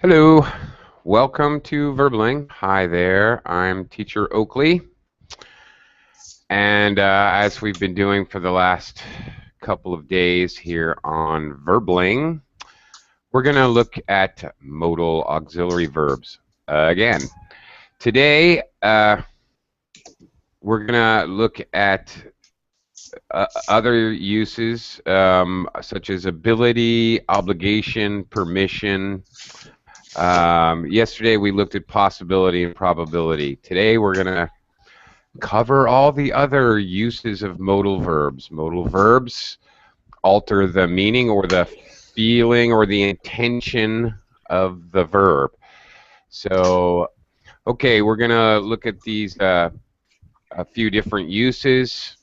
Hello, welcome to Verbling. Hi there, I'm Teacher Oakley, and as we've been doing for the last couple of days here on Verbling, we're going to look at modal auxiliary verbs again. Today, we're going to look at other uses such as ability, obligation, permission. Yesterday we looked at possibility and probability. Today we're going to cover all the other uses of modal verbs. Modal verbs alter the meaning or the feeling or the intention of the verb. So, okay, we're going to look at these a few different uses.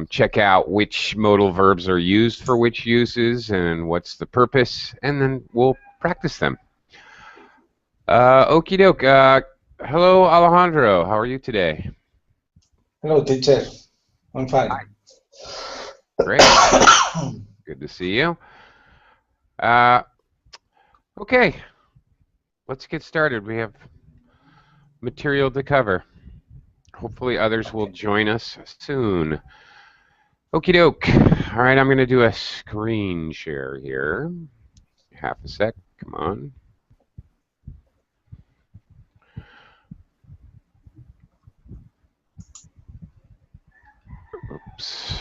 Check out which modal verbs are used for which uses and what's the purpose, and then we'll practice them. Okie doke. Hello, Alejandro. How are you today? Hello, teacher. I'm fine. Hi. Great. Good to see you. Okay, let's get started. We have material to cover. Hopefully others will join us soon. Okie doke. All right, I'm going to do a screen share here. Half a sec. Come on. Oops.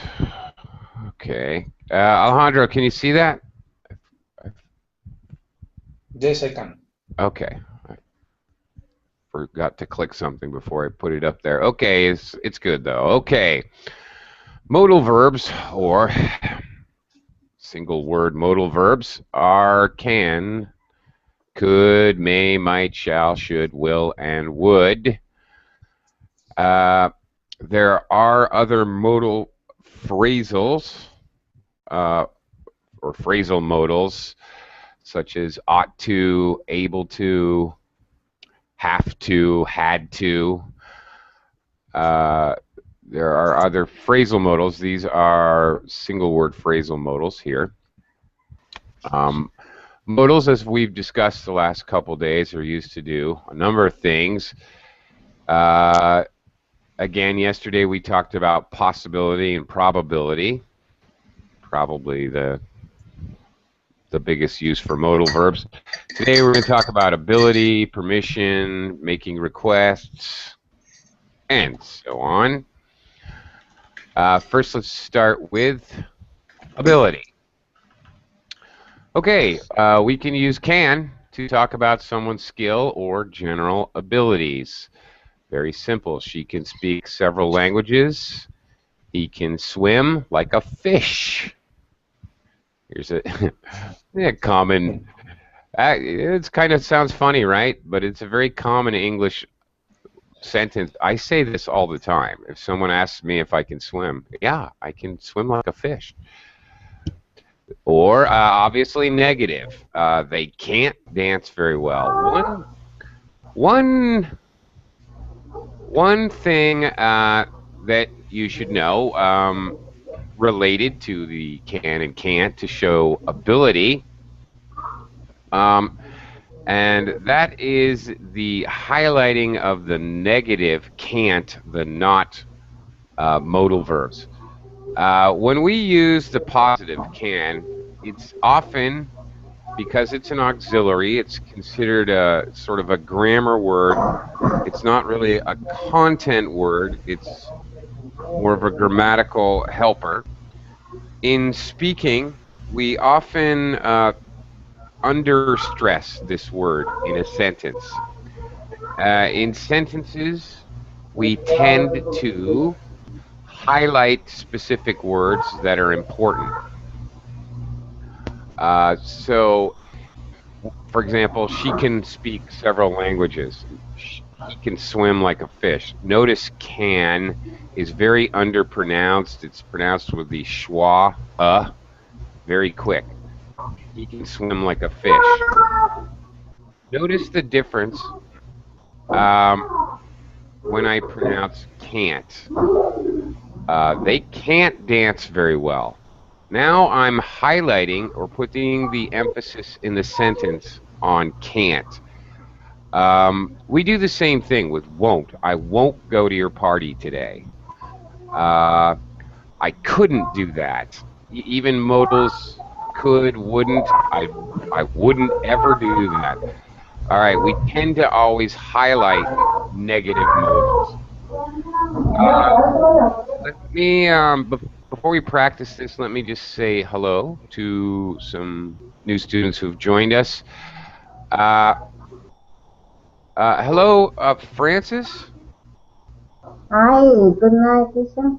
Okay. Alejandro, can you see that? Yes, I can. Okay. I forgot to click something before I put it up there. Okay, it's good though. Okay. Modal verbs, or single word modal verbs, are can, could, may, might, shall, should, will, and would. There are other modal phrasals or phrasal modals, such as ought to, able to, have to, had to. There are other phrasal modals. These are single word phrasal modals here. Modals, as we've discussed the last couple days, are used to do a number of things. Again, yesterday we talked about possibility and probability, probably the biggest use for modal verbs. Today we're going to talk about ability, permission, making requests, and so on. First, let's start with ability. Okay, we can use can to talk about someone's skill or general abilities. Very simple. She can speak several languages. He can swim like a fish. Here's a common, it kind of sounds funny, right? But it's a very common English sentence. I say this all the time. If someone asks me if I can swim, yeah, I can swim like a fish. Or obviously negative. They can't dance very well. One thing that you should know related to the can and can't to show ability, and that is the highlighting of the negative can't, the not modal verbs. When we use the positive can, it's often, because it's an auxiliary, it's considered a sort of a grammar word. It's not really a content word. It's more of a grammatical helper. In speaking, we often understress this word in a sentence. In sentences, we tend to highlight specific words that are important. So, for example, she can speak several languages. He can swim like a fish. Notice can is very underpronounced. It's pronounced with the schwa, very quick. He can swim like a fish. Notice the difference when I pronounce can't. They can't dance very well. Now I'm highlighting or putting the emphasis in the sentence on can't. We do the same thing with won't. I won't go to your party today. I couldn't do that. Even modals could, wouldn't. I wouldn't ever do that. All right, we tend to always highlight negative modals. Let me before we practice this, let me just say hello to some new students who've joined us. Hello, Francis. Hi, good night, teacher.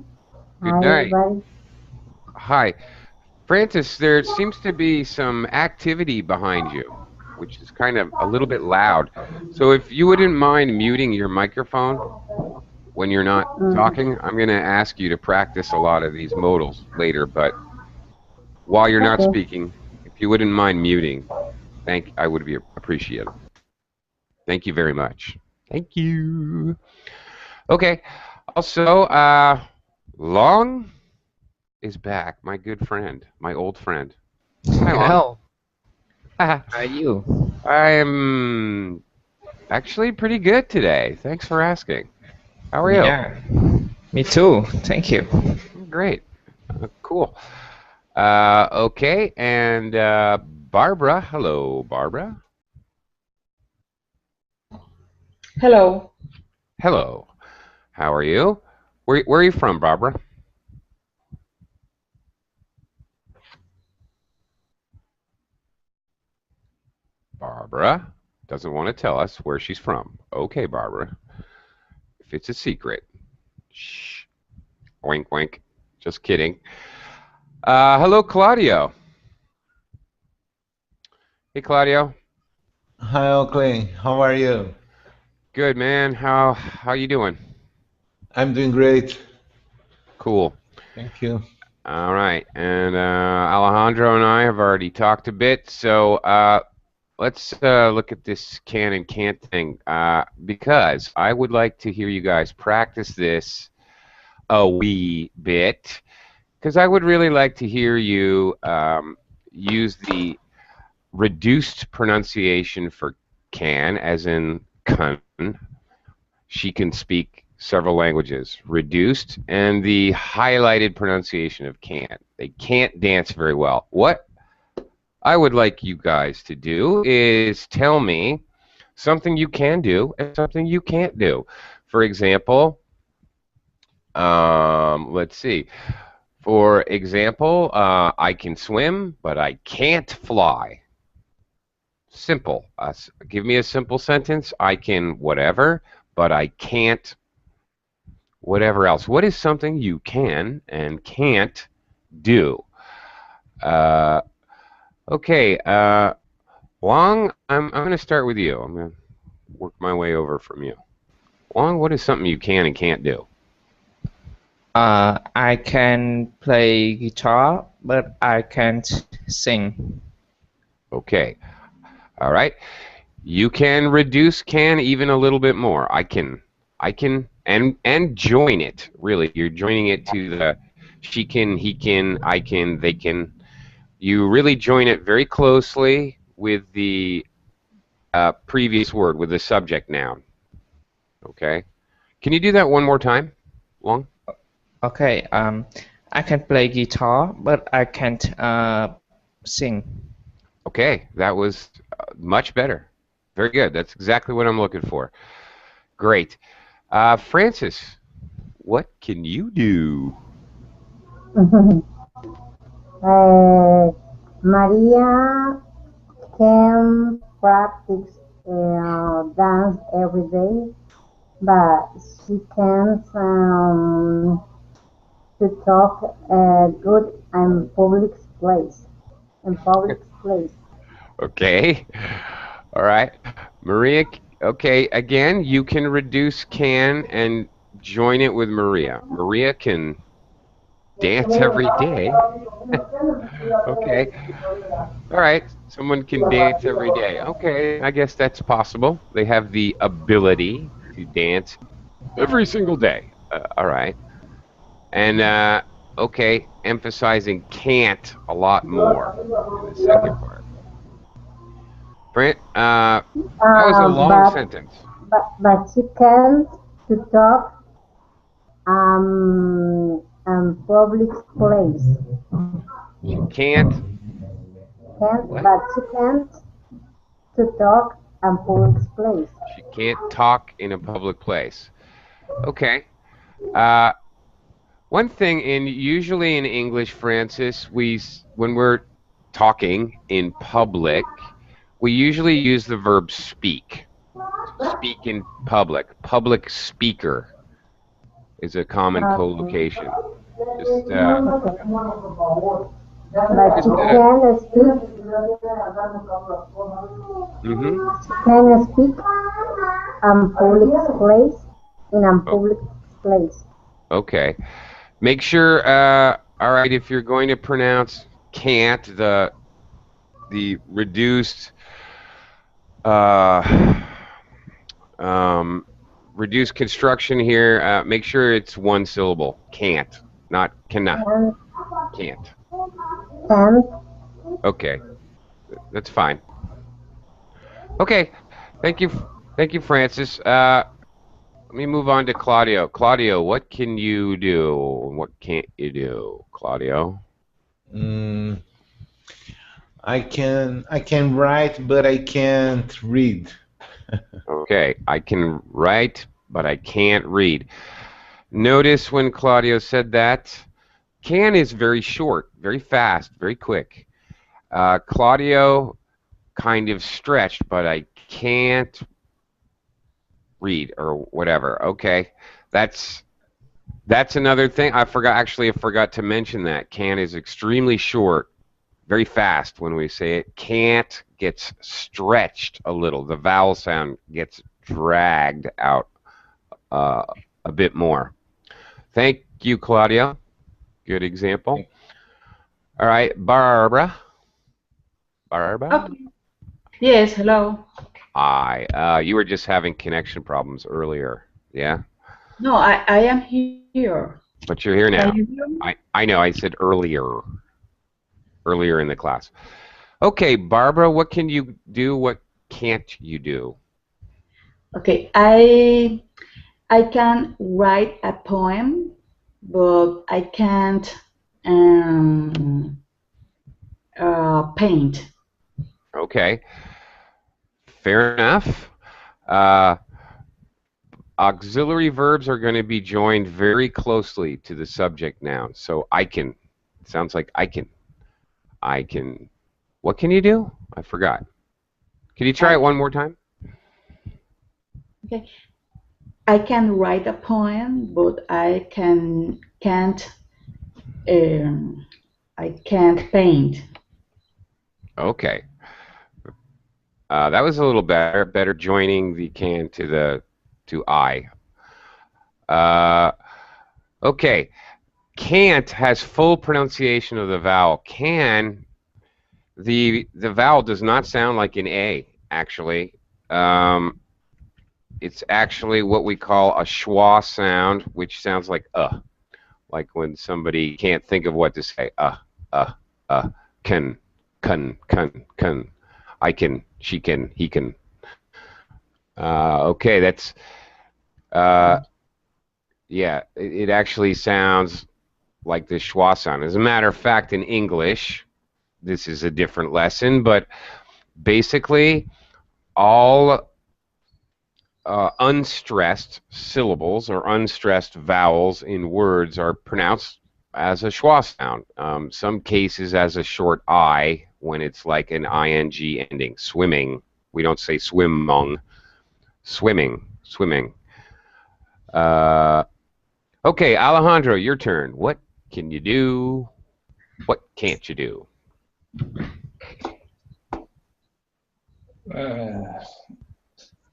Good Hi, night. everybody. Hi, Francis. There seems to be some activity behind you, which is kind of a little bit loud. So if you wouldn't mind muting your microphone when you're not talking, I'm going to ask you to practice a lot of these modals later. But while you're not speaking, if you wouldn't mind muting, I would be appreciated. Thank you very much. Thank you. Okay. Also, Long is back. My good friend, my old friend. Hi, Long. Hello. How are you? I am actually pretty good today. Thanks for asking. How are you? Yeah, me too. Thank you. Great. Cool. Okay, and Barbara. Hello, Barbara. Hello. Hello. How are you? Where are you from, Barbara? Barbara doesn't want to tell us where she's from. Okay, Barbara. If it's a secret. Shh. Wink, wink. Just kidding. Hello, Claudio. Hey, Claudio. Hi, Oakley. How are you? Good, man. How you doing? I'm doing great. Cool. Thank you. All right. And Alejandro and I have already talked a bit, so let's look at this can and can't thing because I would like to hear you guys practice this a wee bit because I would really like to hear you use the reduced pronunciation for can, as in can. She can speak several languages. Reduced, and the highlighted pronunciation of can't. They can't dance very well. What I would like you guys to do is tell me something you can do and something you can't do. For example, let's see. For example, I can swim, but I can't fly. Simple. Give me a simple sentence. I can whatever, but I can't whatever else. What is something you can and can't do? Okay. Long, I'm going to start with you. I'm going to work my way over from you. Long, what is something you can and can't do? I can play guitar, but I can't sing. Okay. All right. You can reduce can even a little bit more. I can and join it. Really, you're joining it to the she can, he can, I can, they can. You really join it very closely with the previous word, with the subject noun. Okay. Can you do that one more time, Long? Okay. I can play guitar, but I can't sing. Okay, that was much better. Very good. That's exactly what I'm looking for. Great. Francis, what can you do? Maria can practice dance every day, but she can't to talk good in public place. In public place. Okay. All right. Maria, okay, again, you can reduce can and join it with Maria. Maria can dance every day. Okay. All right. Someone can dance every day. Okay, I guess that's possible. They have the ability to dance every single day. All right. And, okay, emphasizing can't a lot more in the second part. That was a long sentence. But she can't to talk public place. She can't. Can't, What? but she can't to talk public place. She can't talk in a public place. Okay. One thing, usually in English, Francis, when we're talking in public, we usually use the verb speak. Speak in public. Public speaker is a common collocation. Just, But she can speak. mm-hmm. Can speak public place in a public place. Okay. Make sure, all right, if you're going to pronounce can't, the reduced reduced construction here, make sure it's one syllable. Can't, not cannot. Can't. Can't. Okay. That's fine. Okay. Thank you, Francis. Let me move on to Claudio. Claudio, what can you do? What can't you do, Claudio? I can write, but I can't read. Okay, I can write, but I can't read. Notice when Claudio said that, can is very short, very fast, very quick. Claudio kind of stretched, but I can't read or whatever. Okay, that's another thing. I forgot to mention that. Can is extremely short, very fast when we say it. Can't gets stretched a little. The vowel sound gets dragged out a bit more. Thank you, Claudio. Good example. All right, Barbara. Barbara? Okay. Yes, hello. Hi. You were just having connection problems earlier. Yeah? No, I am here. But you're here now. Can you hear me? I know. I said earlier. Earlier in the class. Okay, Barbara, what can you do? What can't you do? Okay, I can write a poem, but I can't paint. Okay. Fair enough. Auxiliary verbs are going to be joined very closely to the subject noun. So I can. It sounds like I can. I can. What can you do? I forgot. Can you try it one more time? Okay, I can write a poem, but I can't paint. Okay. That was a little better. Better joining the can to I. Okay. Can't has full pronunciation of the vowel. Can, the vowel does not sound like an A, actually. It's actually what we call a schwa sound, which sounds like when somebody can't think of what to say. Can, I can, she can, he can. Okay, that's, yeah, it actually sounds like the schwa sound. As a matter of fact, in English, this is a different lesson, but basically all unstressed syllables or unstressed vowels in words are pronounced as a schwa sound. Some cases as a short I when it's like an ing ending. Swimming, we don't say swimming. Swimming. Okay, Alejandro, your turn. What can you do? What can't you do?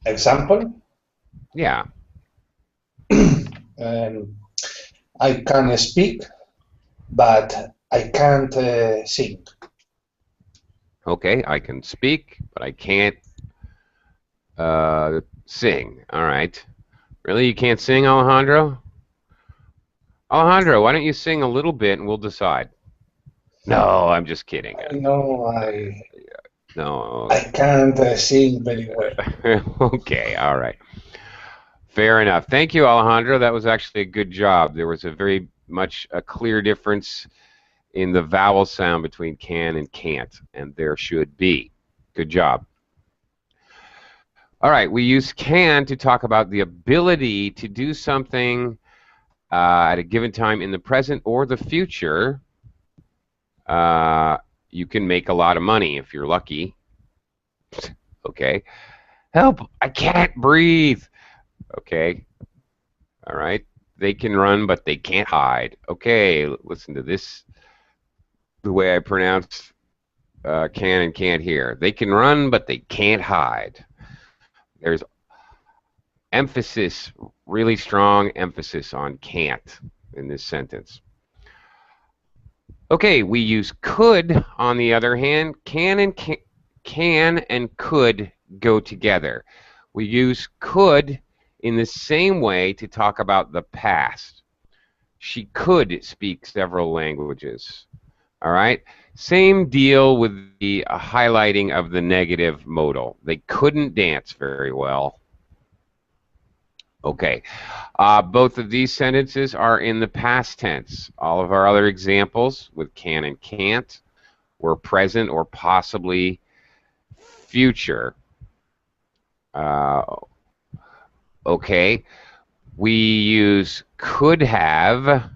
Example, Yeah. I can speak, but I can't sing. Okay, I can speak, but I can't sing. All right. Really, you can't sing, Alejandro? Alejandro, why don't you sing a little bit and we'll decide. No, I'm just kidding. No, No. I can't sing very well. Okay, all right. Fair enough. Thank you, Alejandro. That was actually a good job. There was a very much a clear difference in the vowel sound between can and can't, and there should be. Good job. All right, we use can to talk about the ability to do something at a given time in the present or the future. You can make a lot of money if you're lucky. Okay. Help! I can't breathe. Okay. All right. They can run, but they can't hide. Okay. Listen to this. The way I pronounce can and can't here. They can run, but they can't hide. There's emphasis, really strong emphasis on can't in this sentence. Okay, we use could on the other hand. Can and could go together. We use could in the same way to talk about the past. She could speak several languages. All right? Same deal with the highlighting of the negative modal. They couldn't dance very well. Okay. Both of these sentences are in the past tense. All of our other examples with can and can't were present or possibly future. Okay. We use could have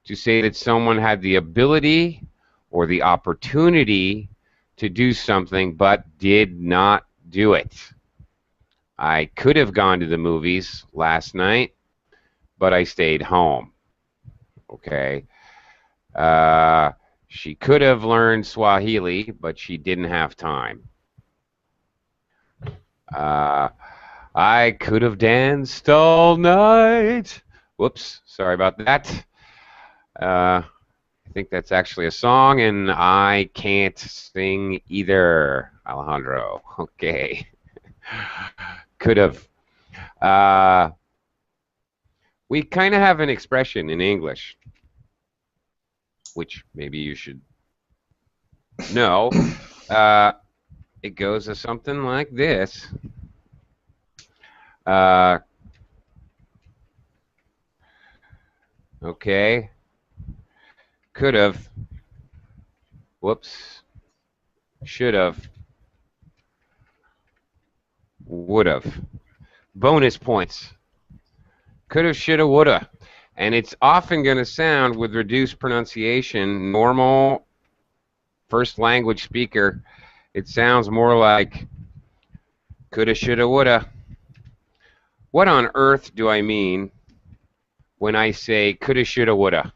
to say that someone had the ability or the opportunity to do something but did not do it. I could have gone to the movies last night, but I stayed home. Okay. She could have learned Swahili, but she didn't have time. I could have danced all night. Whoops, sorry about that. I think that's actually a song, and I can't sing either, Alejandro. Okay. Could have. We kind of have an expression in English, which maybe you should know. It goes to something like this. Okay. Could have. Whoops. Should have. Would have. Bonus points. Could have, should have, would have. And it's often going to sound, with reduced pronunciation, normal first language speaker, it sounds more like coulda, shoulda, woulda. What on earth do I mean when I say coulda, shoulda, woulda?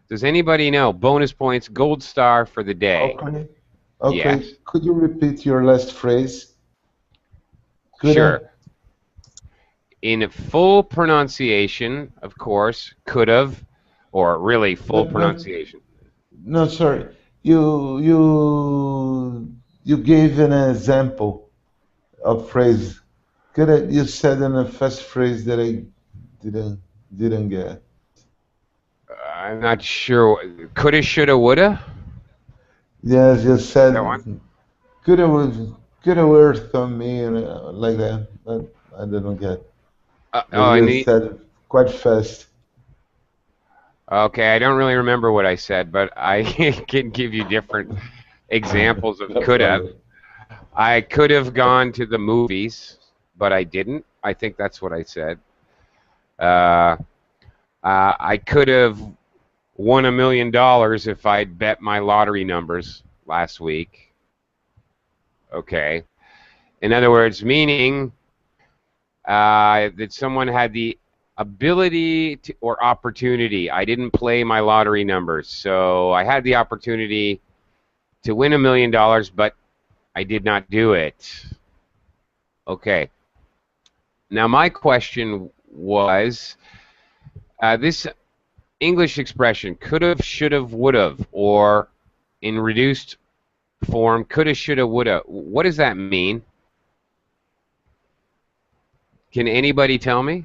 Does anybody know? Bonus points, gold star for the day. Okay. Okay. Yes. Could you repeat your last phrase? Sure. In full pronunciation, of course, could have, or really full pronunciation. No, sorry. You gave an example of phrase. You said in the first phrase that I didn't get. I'm not sure. Coulda, shoulda, woulda? Yes, you said That one? could have worked on me and like that. But I didn't get. Oh, You said quite fast. Okay, I don't really remember what I said, but I can give you different examples of could have. I could have gone to the movies, but I didn't. I think that's what I said. I could have won $1 million if I'd bet my lottery numbers last week. Okay. In other words, meaning that someone had the ability to, or opportunity. I didn't play my lottery numbers, so I had the opportunity to win $1 million, but I did not do it. Okay. Now my question was, this English expression, could have, should have, would have, or in reduced form, coulda, shoulda, woulda. What does that mean? Can anybody tell me?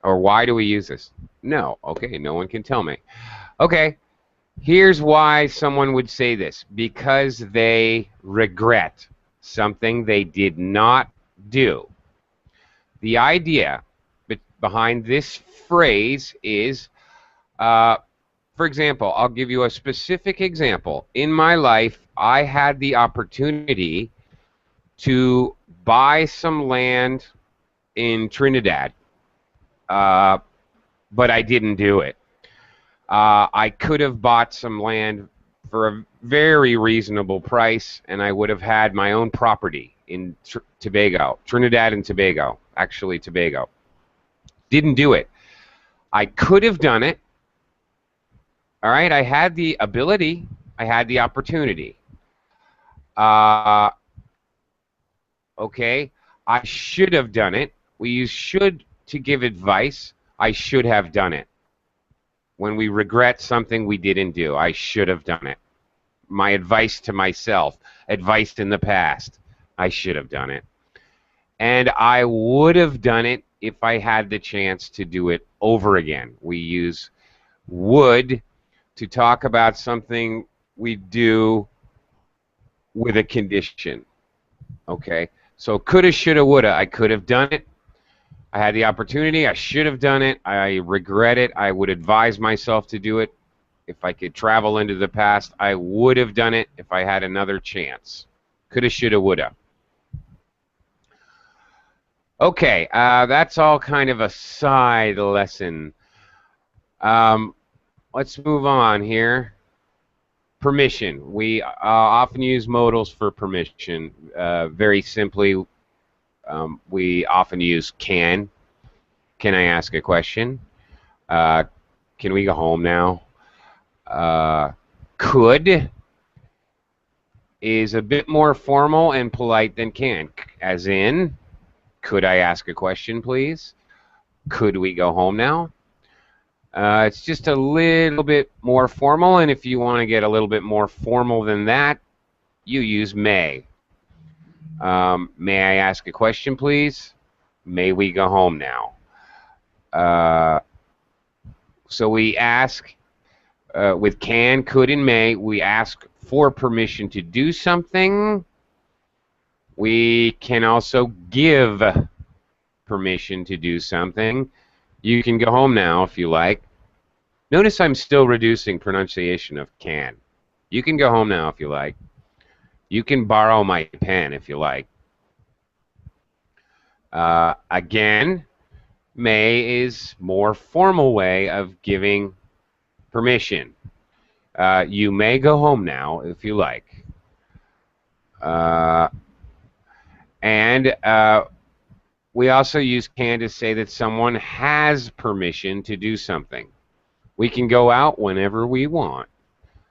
Or why do we use this? No. Okay, no one can tell me. Okay. Here's why someone would say this. Because they regret something they did not do. The idea behind this phrase is, for example, I'll give you a specific example. In my life, I had the opportunity to buy some land in Trinidad, but I didn't do it. I could have bought some land for a very reasonable price, and I would have had my own property in Tobago, Trinidad and Tobago, actually Tobago. Didn't do it. I could have done it. All right, I had the ability, I had the opportunity. Okay, I should have done it. We use should to give advice. I should have done it. When we regret something we didn't do, I should have done it. My advice to myself, advice in the past, I should have done it. And I would have done it if I had the chance to do it over again. We use would to talk about something we do with a condition. Okay, so coulda, shoulda, woulda. I could have done it. I had the opportunity. I should have done it. I regret it. I would advise myself to do it. If I could travel into the past, I would have done it if I had another chance. Coulda, shoulda, woulda. Okay, that's all kind of a side lesson. Let's move on here. Permission. We often use modals for permission. Very simply, we often use can. Can I ask a question? Can we go home now? Could is a bit more formal and polite than can. As in, could I ask a question, please? Could we go home now? It's just a little bit more formal, and if you want to get a little bit more formal than that, you use may. May I ask a question, please? May we go home now? So we ask with can, could, and may. We ask for permission to do something. We can also give permission to do something. You can go home now if you like. Notice I'm still reducing pronunciation of can. You can go home now if you like. You can borrow my pen if you like. Again, may is more formal way of giving permission. You may go home now if you like. And we also use can to say that someone has permission to do something. We can go out whenever we want.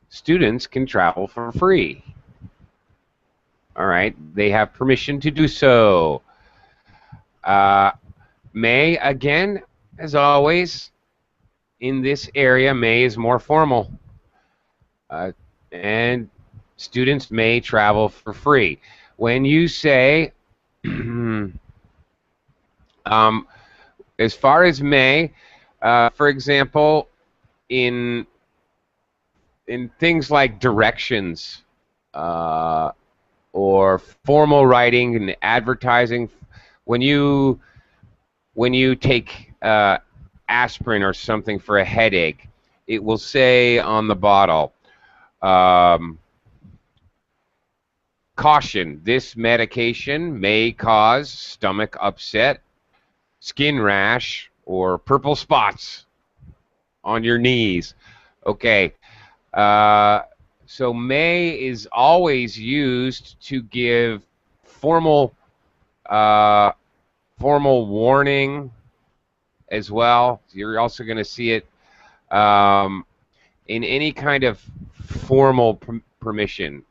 Students can travel for free. All right, they have permission to do so. May, again, as always, in this area, may is more formal. And students may travel for free. When you say, as far as may, for example, in things like directions or formal writing and advertising, when you take aspirin or something for a headache, it will say on the bottle, caution, this medication may cause stomach upset, skin rash, or purple spots on your knees. Okay, so may is always used to give formal warning as well. You're also going to see it in any kind of formal permission.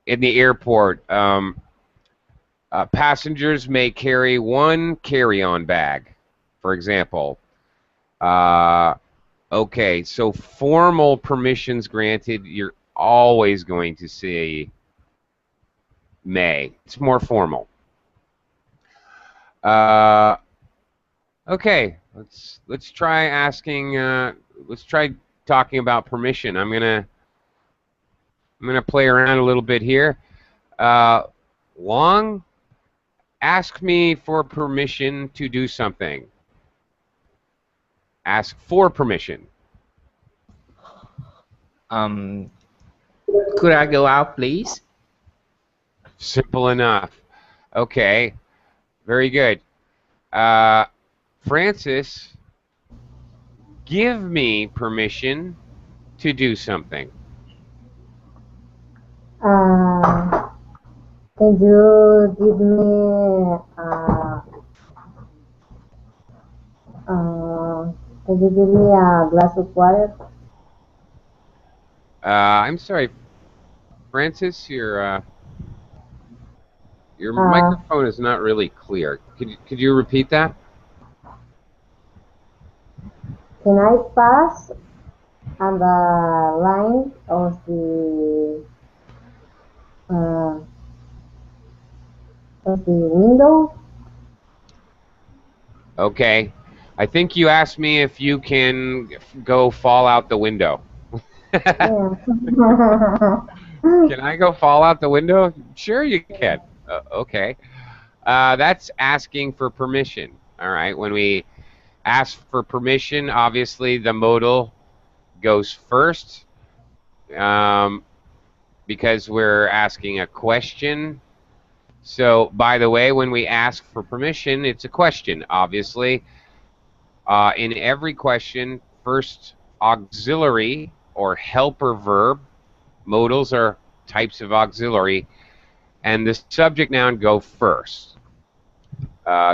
In the airport, passengers may carry one carry-on bag, for example. Okay, so formal permissions granted, you're always going to see may. It's more formal. Okay, let's try asking. Let's try talking about permission. I'm gonna play around a little bit here. Long, ask me for permission to do something. Ask for permission. Could I go out, please? Simple enough. Okay, very good. Francis, give me permission to do something. Can you give me a glass of water? I'm sorry, Francis, your microphone is not really clear. Could you repeat that? Can I pass on the line of the window? Okay. I think you asked me if you can go fall out the window. Yeah. Can I go fall out the window? Sure you can. Okay. That's asking for permission. All right. When we ask for permission, obviously the modal goes first because we're asking a question. So, by the way, when we ask for permission, it's a question, obviously. In every question, first auxiliary or helper verb, modals are types of auxiliary, and the subject noun go first.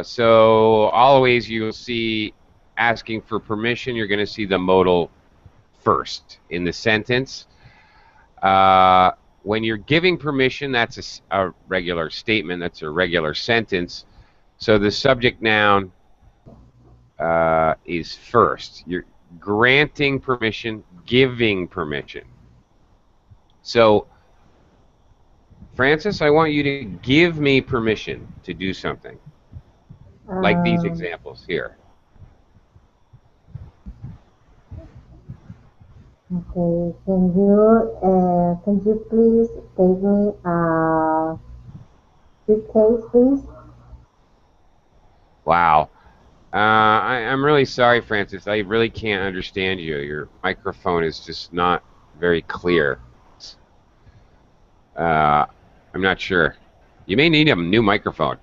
So always you'll see asking for permission, you're going to see the modal first in the sentence. When you're giving permission, that's a regular statement, that's a regular sentence. So the subject noun is first. You're granting permission, giving permission. So, Francis, I want you to give me permission to do something. Like these examples here. Okay, can you please take me a suitcase, please? Wow. I'm really sorry, Francis. I really can't understand you. Your microphone is just not very clear. I'm not sure. You may need a new microphone.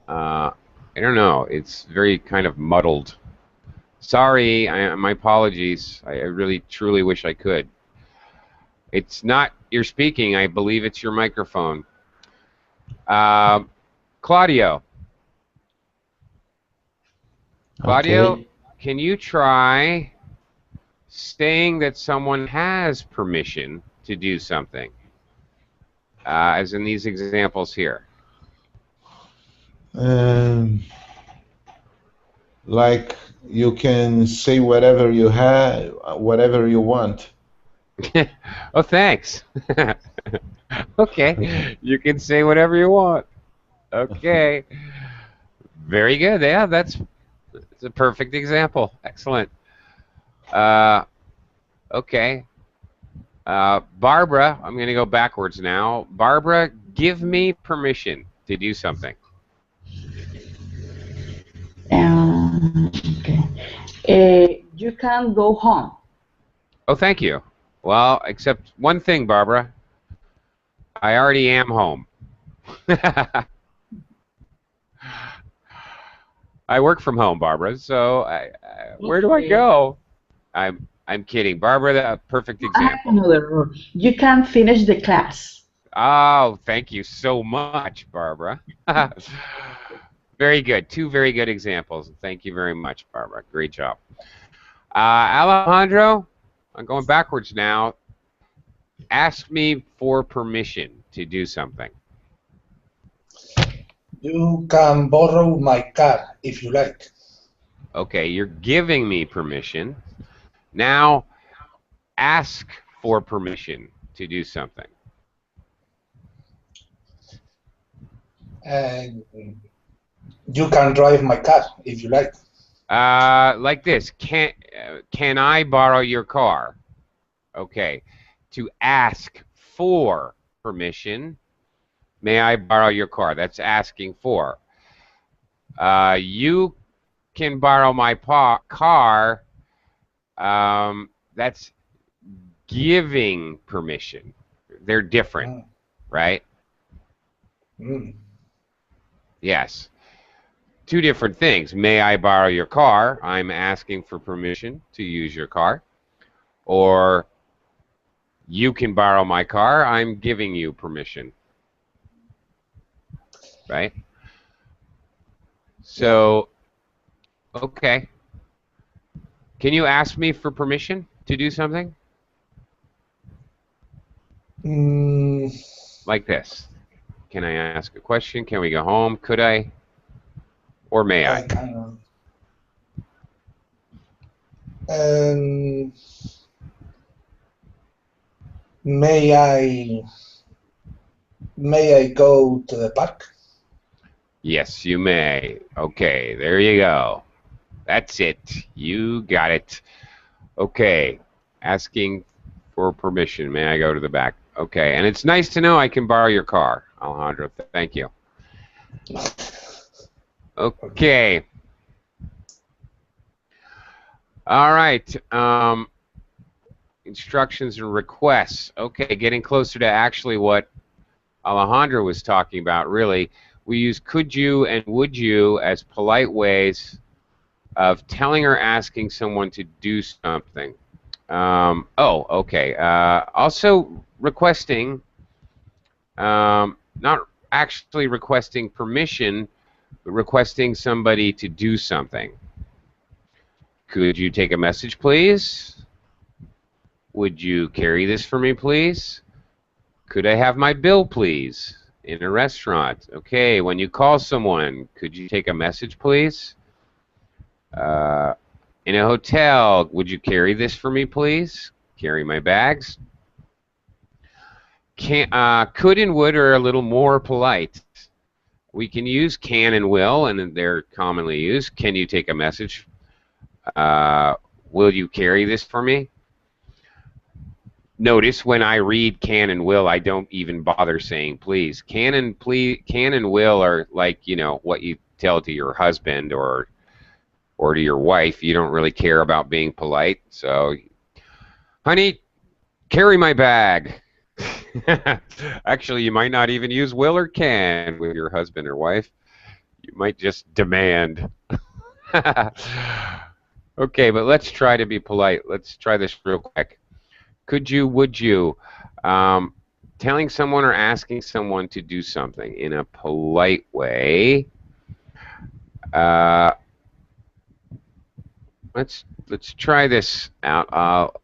I don't know. It's very kind of muddled. Sorry, my apologies. I really, truly wish I could. It's not your speaking. I believe it's your microphone. Claudio. Claudio, Okay. can you try saying that someone has permission to do something? As in these examples here. Like you can say whatever you have, whatever you want. Oh, thanks. Okay, you can say whatever you want. Okay. Very good. Yeah, that's a perfect example. Excellent. Okay. Barbara, I'm going to go backwards now. Barbara, give me permission to do something. Okay. You can go home. Oh, thank you. Well, except one thing, Barbara. I already am home. I work from home, Barbara. So where do I go? I'm kidding, Barbara. That perfect I have example. another rule. You can finish the class. Oh, thank you so much, Barbara. Very good. Two very good examples. Thank you very much, Barbara. Great job. Alejandro, I'm going backwards now. Ask me for permission to do something. You can borrow my car if you like. Okay, you're giving me permission. Now, ask for permission to do something. And you can drive my car if you like. Like this. Can I borrow your car? Okay. To ask for permission, may I borrow your car? That's asking for. You can borrow my car. That's giving permission. They're different, right? Yes. Two different things. May I borrow your car? I'm asking for permission to use your car. Or you can borrow my car. I'm giving you permission. Right? So, okay. Can you ask me for permission to do something? Like this. Can I ask a question? Can we go home? Could I? Or may I? May I go to the park? Yes, you may. Okay, there you go. That's it. You got it. Okay, asking for permission. May I go to the back? Okay, and it's nice to know I can borrow your car, Alejandro. Thank you. Okay. All right. Instructions and requests. Okay, getting closer to actually what Alejandro was talking about, really. We use could you and would you as polite ways of telling or asking someone to do something. Okay. Also requesting, not actually requesting permission, but requesting somebody to do something. Could you take a message, please? Would you carry this for me, please? Could I have my bill, please? In a restaurant. Okay, when you call someone, could you take a message, please? In a hotel, would you carry this for me, please? Carry my bags. Could and would are a little more polite. We can use can and will, and they're commonly used. Can you take a message? Will you carry this for me? Notice when I read can and will, I don't even bother saying please. Can and will are like, you know, what you tell to your husband or to your wife. You don't really care about being polite. So, honey, carry my bag. Actually, you might not even use will or can with your husband or wife. You might just demand. Okay, but let's try to be polite. Let's try this real quick. Could you, would you? Telling someone or asking someone to do something in a polite way. Let's try this out.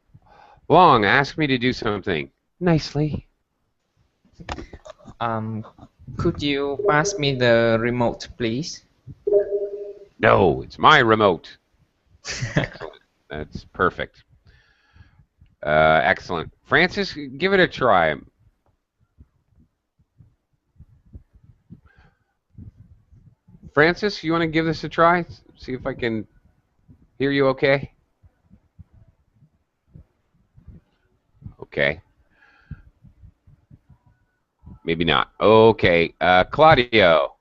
Long, ask me to do something nicely. Could you pass me the remote, please? No, it's my remote. That's perfect. Excellent. Francis, give it a try. Francis, you want to give this a try? See if I can hear you okay? Okay. Maybe not. Okay. Claudio.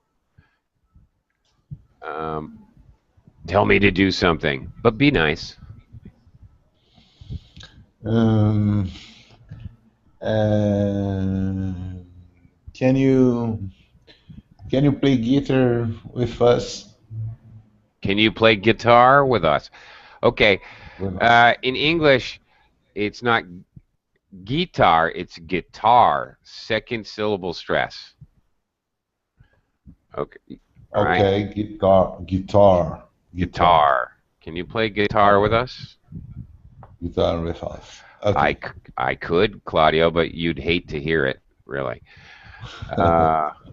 Tell me to do something, but be nice. Can you play guitar with us? Can you play guitar with us? Okay. In English, it's not guitar, it's guitar. Second syllable stress. Okay. All okay, right. Guitar. Can you play guitar with us? Guitar with us. Okay. I could, Claudio, but you'd hate to hear it, really.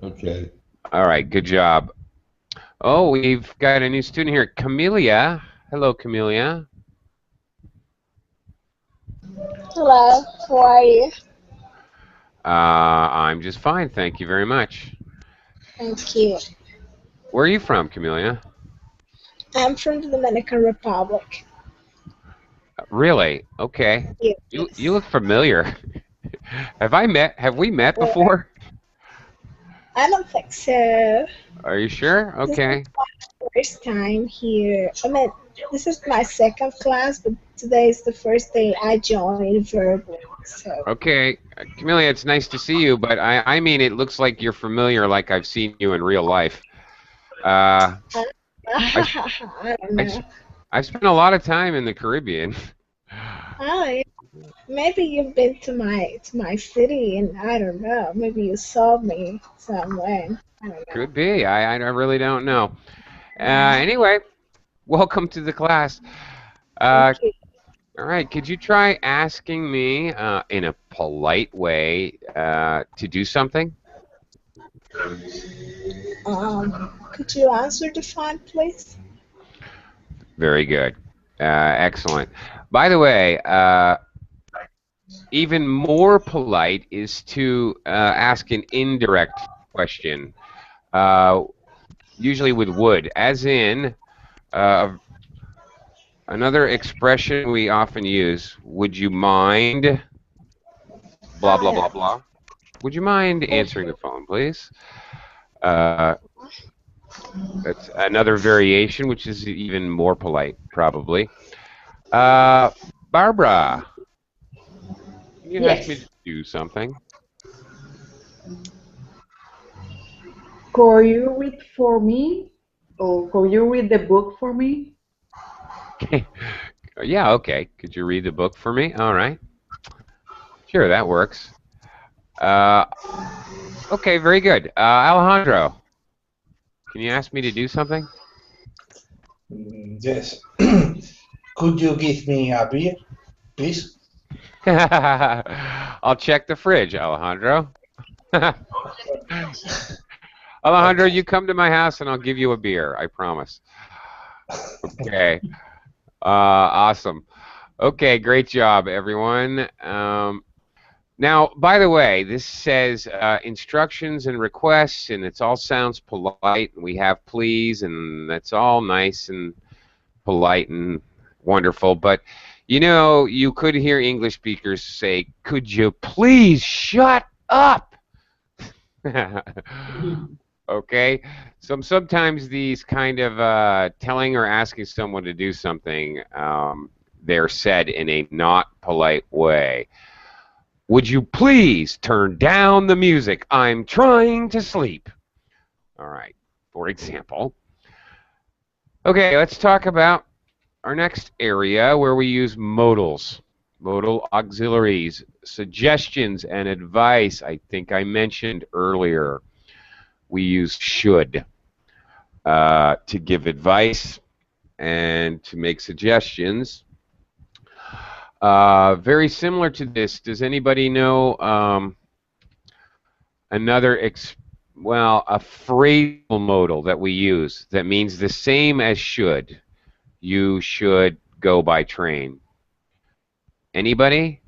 Okay. All right, good job. Oh, we've got a new student here, Camelia. Hello, Camelia. Hello, how are you? I'm just fine, thank you very much. Thank you. Where are you from, Camelia? I'm from the Dominican Republic. Really? Okay. You Yes. look familiar. Have we met Well, before? I don't think so. Are you sure? This is Okay. my first time here. I mean, this is my second class, but today is the first day I joined verbally. So, Okay. Camellia, it's nice to see you, but I mean it looks like you're familiar, like I've seen you in real life. Uh, I, I don't I, know. I've spent a lot of time in the Caribbean. Oh, yeah. Maybe you've been to my city, and I don't know. Maybe you saw me somewhere. I don't know. Could be. I really don't know. Anyway, welcome to the class. Uh, Thank you. all right. Could you try asking me in a polite way to do something? Could you answer the phone, please? Very good. Excellent. By the way, even more polite is to ask an indirect question, uh, usually with would, as in another expression we often use. Would you mind? Blah Ah, blah yeah. blah blah. Would you mind answering the phone, please? Uh, that's another variation, which is even more polite, probably. Uh, Barbara, can you ask me to Yes. do something? Could you read for me? Or could you read the book for me? Yeah, okay. Could you read the book for me? All right. Sure, that works. Uh, okay, very good. Alejandro, can you ask me to do something? Yes. Could you give me a beer, please? I'll check the fridge, Alejandro. Alejandro, Okay. you come to my house and I'll give you a beer, I promise. Okay. Awesome. Okay, great job, everyone. Now, by the way, this says instructions and requests, and it all sounds polite. We have please, and that's all nice and polite and wonderful. But, you know, you could hear English speakers say, could you please shut up? Okay? Sometimes these kind of telling or asking someone to do something, they're said in a not polite way. Would you please turn down the music? I'm trying to sleep. All right, for example. Okay, let's talk about our next area where we use modals. Modal auxiliaries, suggestions, and advice. I think I mentioned earlier we use should to give advice and to make suggestions. Very similar to this, does anybody know another a phrasal modal that we use that means the same as should? You should go by train. Anybody?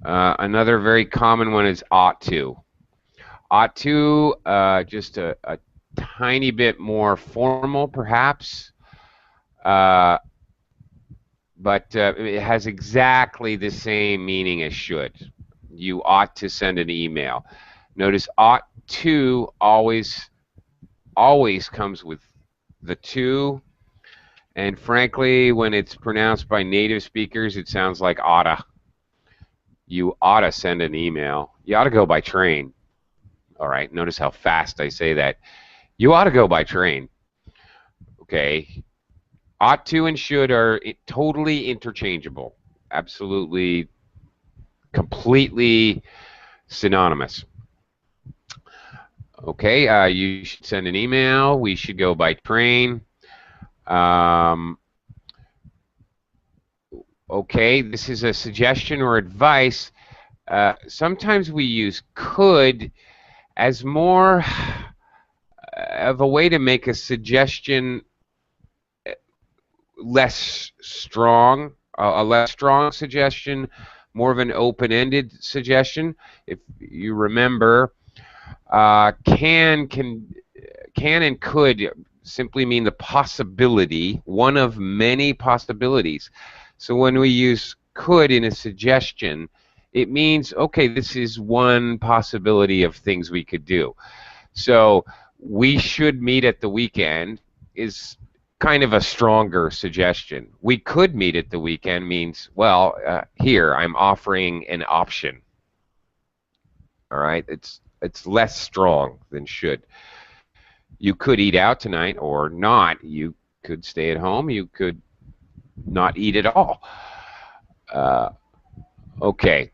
Another very common one is ought to. Ought to, just a tiny bit more formal, perhaps, but it has exactly the same meaning as should. You ought to send an email. Notice ought to always comes with the to, and frankly, when it's pronounced by native speakers, it sounds like oughta. You oughta send an email. You ought to go by train. All right, notice how fast I say that. You ought to go by train. Okay, ought to and should are totally interchangeable. Absolutely, completely synonymous. Okay, you should send an email. We should go by train. Okay, this is a suggestion or advice. Sometimes we use could as more of a way to make a suggestion less strong, a less strong suggestion, more of an open-ended suggestion. If you remember, can and could simply mean the possibility, one of many possibilities. So when we use could in a suggestion, it means, okay, this is one possibility of things we could do. So we should meet at the weekend is kind of a stronger suggestion. We could meet at the weekend means, well, here, I'm offering an option. All right, it's less strong than should. You could eat out tonight or not. You could stay at home. You could not eat at all. Okay.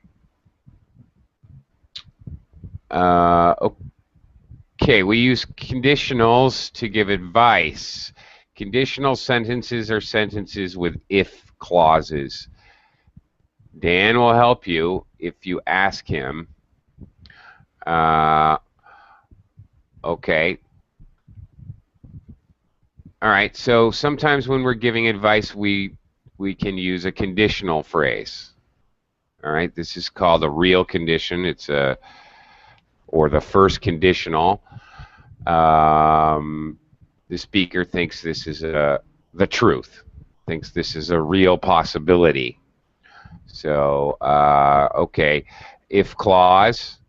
Okay, we use conditionals to give advice. Conditional sentences are sentences with if clauses. Dan will help you if you ask him. Okay. All right, so sometimes when we're giving advice, we can use a conditional phrase. All right, this is called a real condition. It's or the first conditional. The speaker thinks this is the truth, thinks this is a real possibility. So, okay, if clause,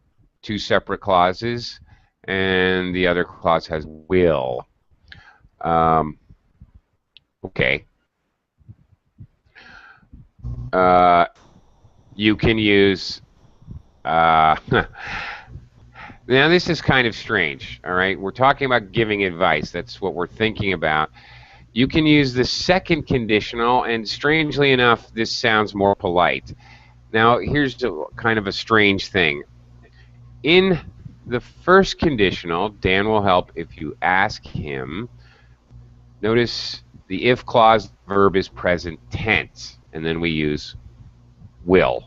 two separate clauses, and the other clause has will. Okay. You can use now this is kind of strange, all right? We're talking about giving advice. That's what we're thinking about. You can use the second conditional, and strangely enough, this sounds more polite. Now, here's kind of a strange thing. In the first conditional, Dan will help if you ask him. Notice the if clause verb is present tense, and then we use will.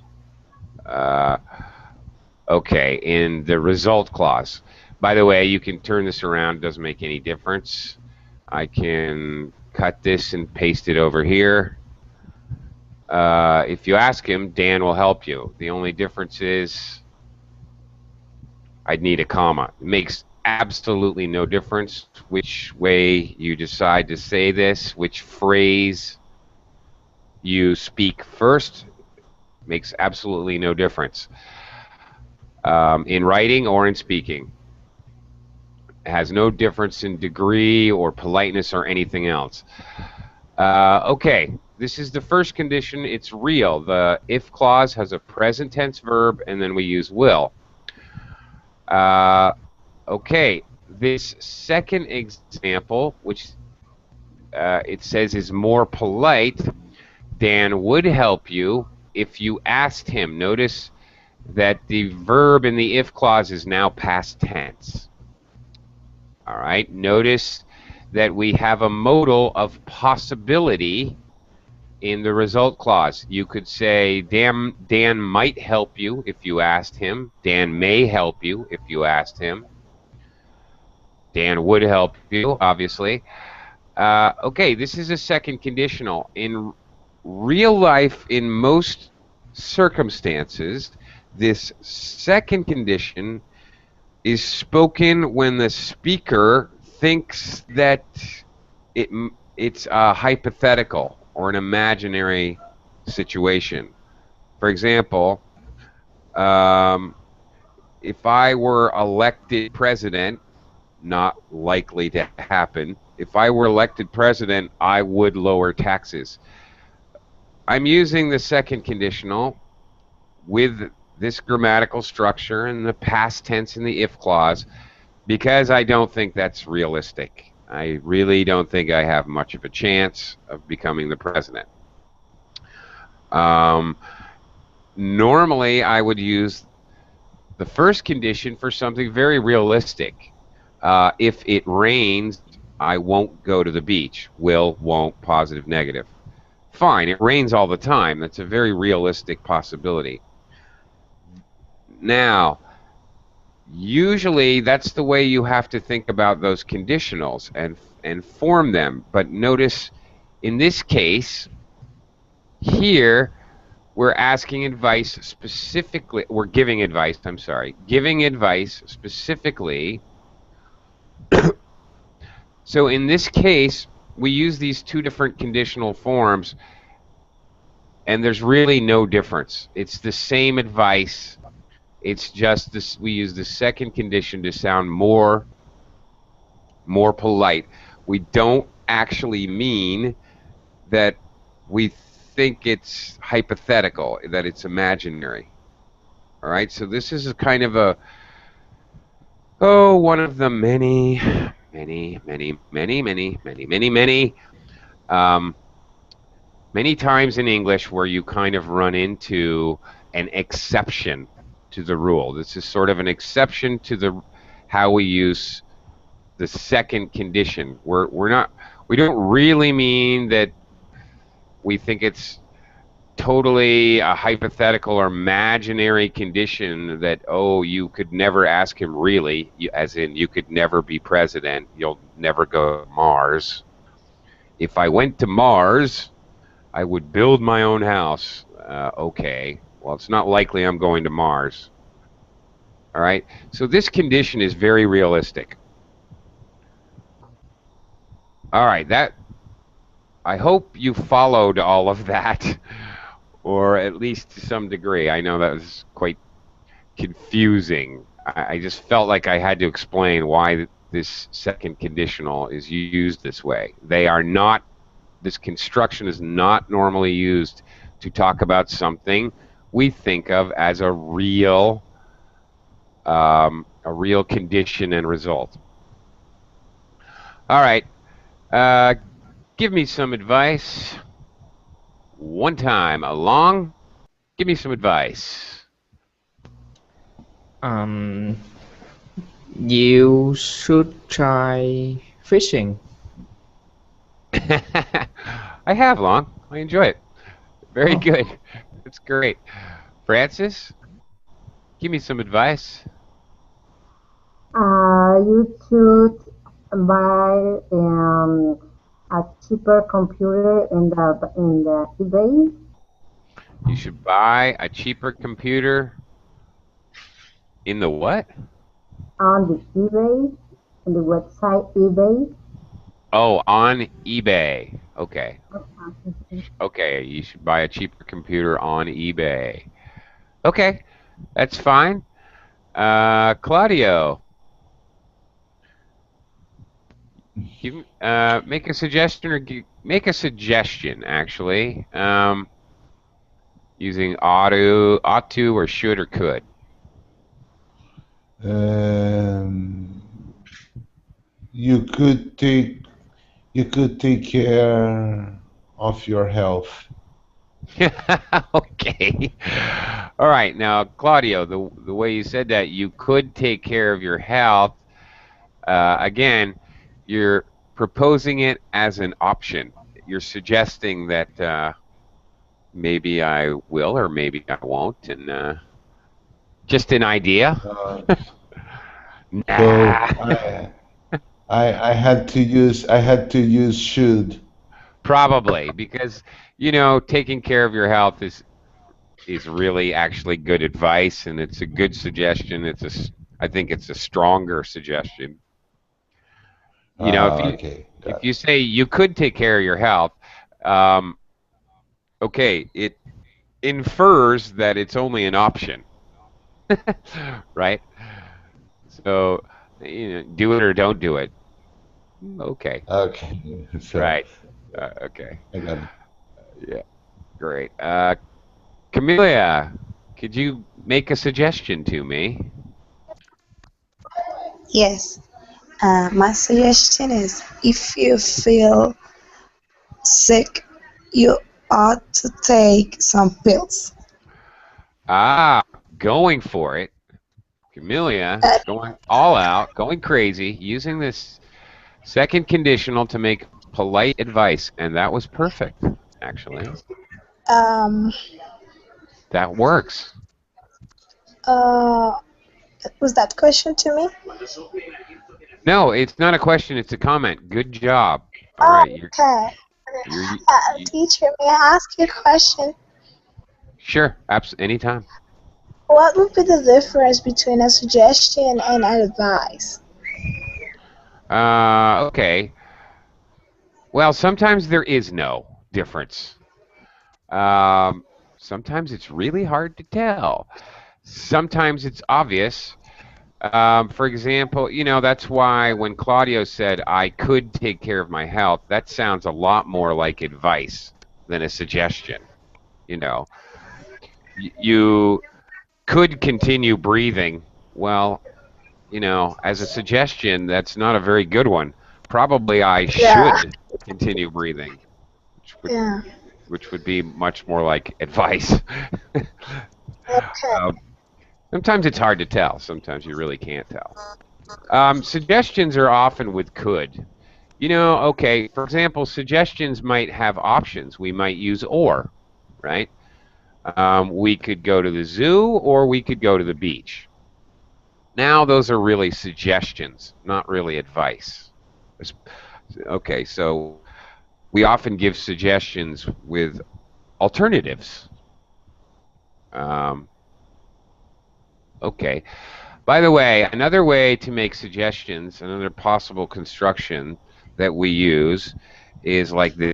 Okay, in the result clause. By the way, you can turn this around. It doesn't make any difference. I can cut this and paste it over here. If you ask him, Dan will help you. The only difference is I'd need a comma. It makes absolutely no difference which way you decide to say this, which phrase you speak first. Makes absolutely no difference. In writing or in speaking. It has no difference in degree or politeness or anything else. Okay, this is the first condition. It's real. The if clause has a present tense verb, and then we use will. Okay, this second example, which it says is more polite, Dan would help you if you asked him. Notice that the verb in the if clause is now past tense. All right, notice that we have a modal of possibility in the result clause. You could say Dan might help you if you asked him. Dan may help you if you asked him. Dan would help you, obviously. Okay, this is a second conditional. In real life, in most circumstances, this second condition is spoken when the speaker thinks that it's a hypothetical or an imaginary situation. For example, if I were elected president, not likely to happen, if I were elected president, I would lower taxes. I'm using the second conditional with this grammatical structure and the past tense in the if clause because I don't think that's realistic. I really don't think I have much of a chance of becoming the president. Normally, I would use the first condition for something very realistic. If it rains, I won't go to the beach. Will, won't, positive, negative. Fine, it rains all the time. That's a very realistic possibility. Now, usually that's the way you have to think about those conditionals and form them. But notice in this case, here we're asking advice specifically, we're giving advice, I'm sorry, giving advice specifically So in this case, we use these two different conditional forms, and there's really no difference. It's the same advice. It's just this, we use the second condition to sound more polite. We don't actually mean that we think it's hypothetical, that it's imaginary. All right, so this is a kind of a, one of the many times in English where you kind of run into an exception to the rule. This is sort of an exception to the how we use the second condition. We don't really mean that we think it's totally a hypothetical or imaginary condition that, oh, you could never ask him really, as in you could never be president, you'll never go to Mars. If I went to Mars, I would build my own house. Okay, well, it's not likely I'm going to Mars. All right, so this condition is very realistic. All right, that, I hope you followed all of that, or at least to some degree. I know that was quite confusing. I just felt like I had to explain why this second conditional is used this way. They are not, this construction is not normally used to talk about something we think of as a real condition and result. All right, give me some advice. One time along, give me some advice. You should try fishing. I have, Long. I enjoy it. Very good. It's great. Francis, give me some advice. You should buy a cheaper computer in the eBay. You should buy a cheaper computer in the what? On the eBay, on the website eBay. Oh, on eBay. Okay. Okay, you should buy a cheaper computer on eBay. Okay, that's fine. Claudio, make a suggestion, or make a suggestion actually, using ought to, or should, or could. You could take care of your health. Okay. All right. Now, Claudio, the way you said that, you could take care of your health. Again, you're proposing it as an option. You're suggesting that maybe I will or maybe I won't, and just an idea. So I had to use should. Probably, because taking care of your health is really actually good advice, and it's a good suggestion. I think it's a stronger suggestion. If you say you could take care of your health, okay, it infers that it's only an option, right? So, do it or don't do it. Okay. Okay. So, right. Okay. I got it. Yeah. Great. Camellia, could you make a suggestion to me? Yes. My suggestion is if you feel sick, you ought to take some pills. Going for it. Camellia, going all out, going crazy, using this second conditional to make polite advice, and that was perfect, actually. That works. Was that question to me? No, it's not a question, it's a comment. Good job. All right. Okay. Teacher, may I ask you a question? Sure, anytime. What would be the difference between a suggestion and an advice? Okay. Well, sometimes there is no difference. Sometimes it's really hard to tell. Sometimes it's obvious. For example, that's why when Claudio said, I could take care of my health, that sounds a lot more like advice than a suggestion. You could continue breathing. Well, as a suggestion, that's not a very good one. Probably I should continue breathing, Yeah. which would be much more like advice. Okay. Sometimes it's hard to tell. Sometimes you really can't tell. Suggestions are often with could. Okay, for example, suggestions might have options. We might use or, right? We could go to the zoo or we could go to the beach. Now those are really suggestions, not really advice. Okay, so we often give suggestions with alternatives. Okay. By the way, another way to make suggestions, another possible construction that we use is like the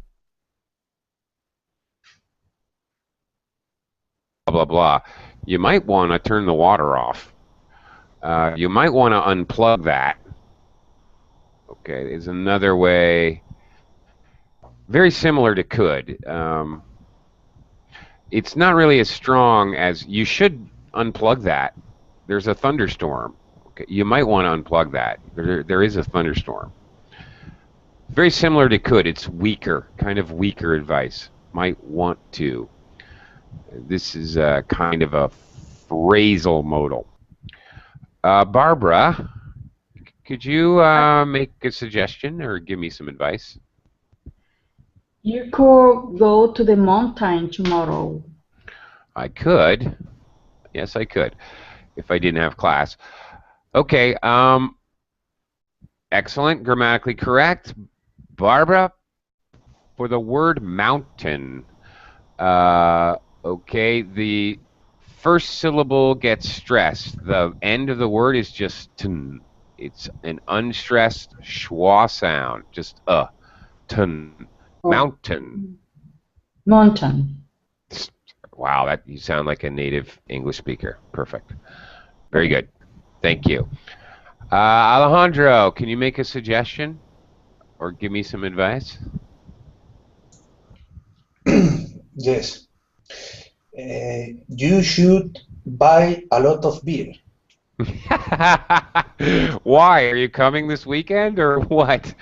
blah, blah, blah. You might want to turn the water off. You might want to unplug that. Okay, there's another way, very similar to could. It's not really as strong as you should unplug that. There's a thunderstorm. Okay, you might want to unplug that. There is a thunderstorm. Very similar to could. It's weaker, kind of weaker advice. Might want to. This is a kind of a phrasal modal. Barbara, could you make a suggestion or give me some advice? You could go to the mountain tomorrow. I could. Yes, I could, if I didn't have class. Okay. Excellent. Grammatically correct. Barbara, for the word mountain, okay, the first syllable gets stressed. The end of the word is just tn. It's an unstressed schwa sound. Just tn. Mountain. Mountain. Wow, that you sound like a native English speaker. Perfect. Very good. Thank you. Alejandro, can you make a suggestion or give me some advice? Yes. You should buy a lot of beer. Why? Are you coming this weekend or what?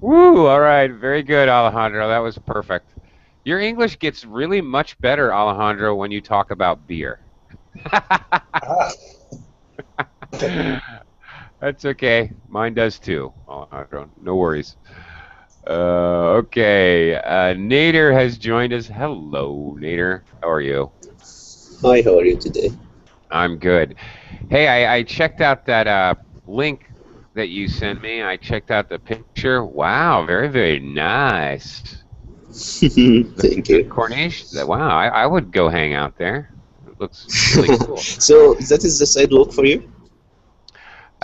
Woo! All right. Very good, Alejandro. That was perfect. Your English gets really much better, Alejandro, when you talk about beer. That's okay. Mine does too, Alejandro. No worries. Okay. Nader has joined us. Hello, Nader. How are you? Hi, how are you today? I'm good. Hey, I checked out that link that you sent me. I checked out the picture. Wow, very, very nice. Thank you. Corniche, wow, I would go hang out there. It looks really cool. So that is the sidewalk for you?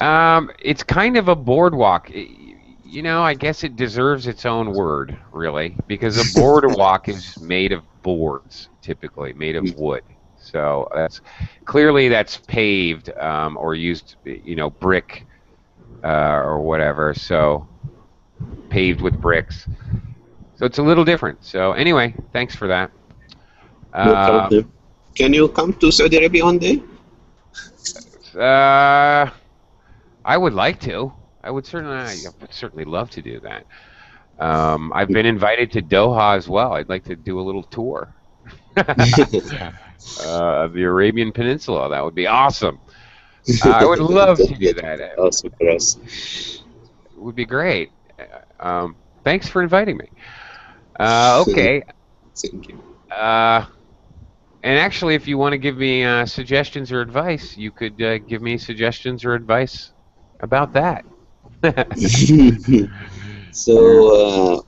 It's kind of a boardwalk. I guess it deserves its own word, really, because a boardwalk is made of boards, typically, made of wood. So that's paved or used, brick or whatever. So paved with bricks. So it's a little different. So anyway, thanks for that. No problem. Can you come to Saudi Arabia one day? I would like to. I would certainly love to do that. I've been invited to Doha as well. I'd like to do a little tour of the Arabian Peninsula. That would be awesome. I would love to do that. Awesome for us. It would be great. Thanks for inviting me. Okay. Thank you. And actually, if you want to give me suggestions or advice, you could give me suggestions or advice about that. So,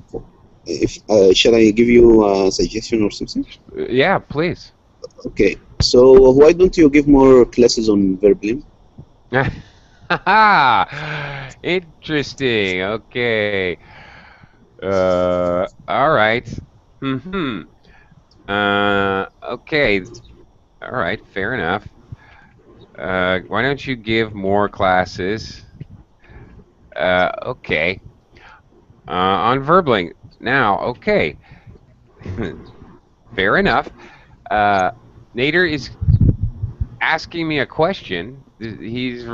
shall I give you a suggestion or something? Yeah, please. Okay. So, why don't you give more classes on verb limb? Interesting. Okay. All right. Okay. All right. Fair enough. Why don't you give more classes? Okay. On verbling. Now, okay. Fair enough. Nader is asking me a question. He's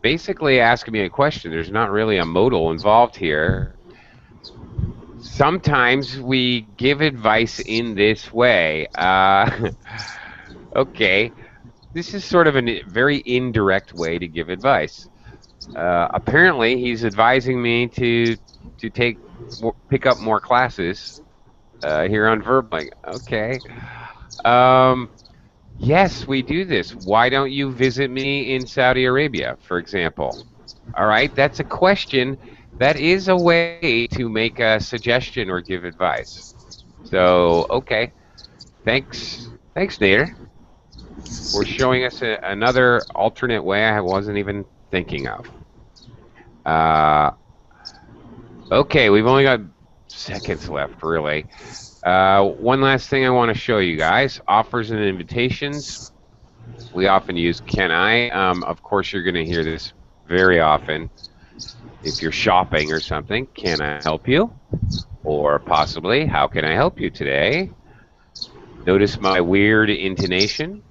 basically asking me a question. There's not really a modal involved here. Sometimes we give advice in this way. Okay. This is sort of a very indirect way to give advice. Apparently, he's advising me to pick up more classes here on verbling. Okay. Yes, we do this. Why don't you visit me in Saudi Arabia, for example? All right, that's a question. That is a way to make a suggestion or give advice. So, okay. Thanks, Nader, for showing us another alternate way I wasn't even thinking of. Okay, we've only got seconds left, really. One last thing I want to show you guys. Offers and invitations. We often use can I. Of course, you're going to hear this very often. If you're shopping or something, can I help you? Or possibly, how can I help you today? Notice my weird intonation.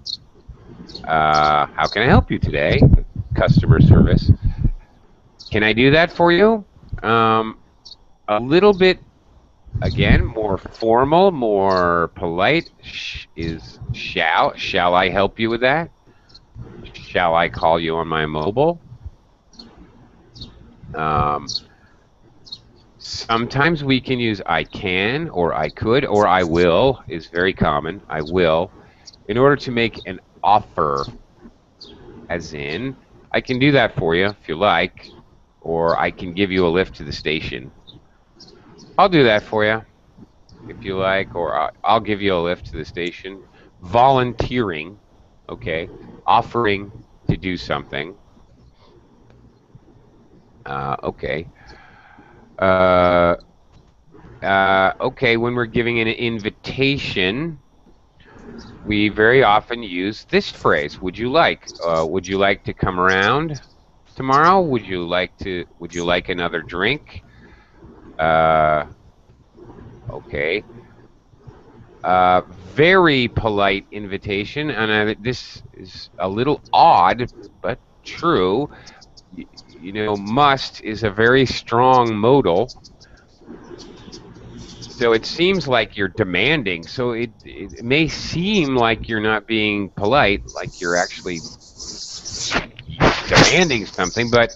How can I help you today? Customer service. Can I do that for you? A little bit, again, more formal, more polite is shall. Shall I help you with that? Shall I call you on my mobile? Sometimes we can use I can or I could or I will is very common. I will, in order to make an offer, as in, I can do that for you if you like, or I can give you a lift to the station. I'll do that for you if you like, or I'll give you a lift to the station. Volunteering, okay, offering to do something. Okay. Okay, when we're giving an invitation, we very often use this phrase. Would you like? Would you like to come around tomorrow? Would you like another drink? Okay. Very polite invitation, and this is a little odd, but true. You know, must is a very strong modal. So it seems like you're demanding. So it may seem like you're not being polite, like you're actually demanding something, but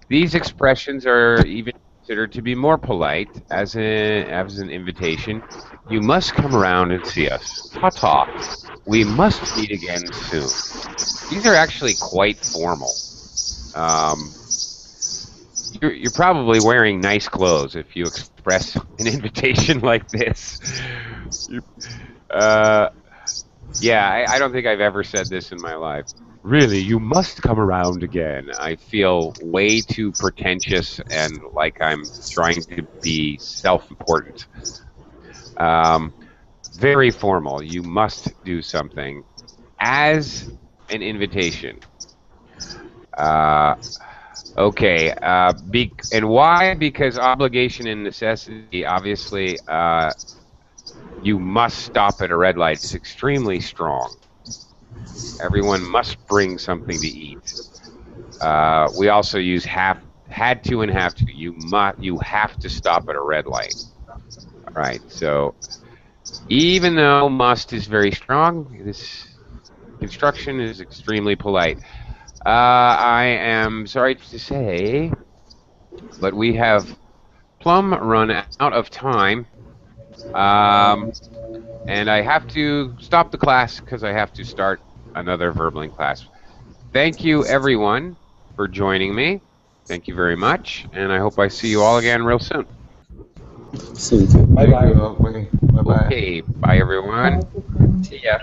these expressions are even considered to be more polite as an invitation. You must come around and see us. Ta-ta. We must meet again soon. These are actually quite formal. You're probably wearing nice clothes if you express an invitation like this. Yeah, I don't think I've ever said this in my life. Really, you must come around again. I feel way too pretentious and like I'm trying to be self-important. Very formal. You must do something as an invitation. Okay, and why? Because obligation and necessity, obviously, you must stop at a red light. It's extremely strong. Everyone must bring something to eat. We also use had to and have to. You have to stop at a red light. All right, so even though must is very strong, this construction is extremely polite. I am sorry to say, but we have plumb run out of time, and I have to stop the class because I have to start another verbling class. Thank you, everyone, for joining me. Thank you very much, and I hope I see you all again real soon. Soon. Bye bye. Bye bye. Okay, bye, everyone. See ya.